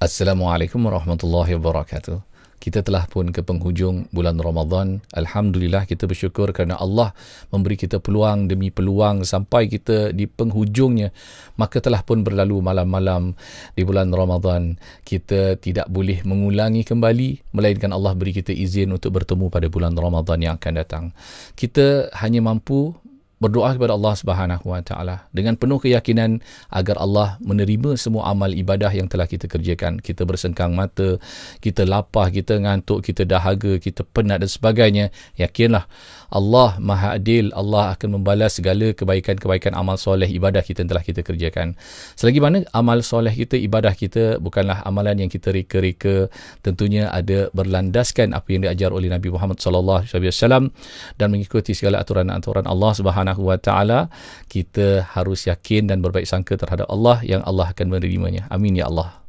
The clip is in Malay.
Assalamualaikum warahmatullahi wabarakatuh. Kita telah pun ke penghujung bulan Ramadan. Alhamdulillah, kita bersyukur kerana Allah memberi kita peluang demi peluang sampai kita di penghujungnya. Maka telah pun berlalu malam-malam di bulan Ramadan. Kita tidak boleh mengulangi kembali, melainkan Allah beri kita izin untuk bertemu pada bulan Ramadan yang akan datang. Kita hanya mampu berdoa kepada Allah Subhanahu Wa Taala dengan penuh keyakinan agar Allah menerima semua amal ibadah yang telah kita kerjakan. Kita bersengkang mata, kita lapar, kita ngantuk, kita dahaga, kita penat dan sebagainya. Yakinlah Allah Maha Adil. Allah akan membalas segala kebaikan-kebaikan amal soleh ibadah kita yang telah kita kerjakan. Selagi mana amal soleh kita, ibadah kita bukanlah amalan yang kita reka-reka, tentunya ada berlandaskan apa yang diajar oleh Nabi Muhammad sallallahu alaihi wasallam dan mengikuti segala aturan-aturan Allah Subhanahu Wa Taala, kita harus yakin dan berbaik sangka terhadap Allah yang Allah akan menerimanya. Amin ya Allah.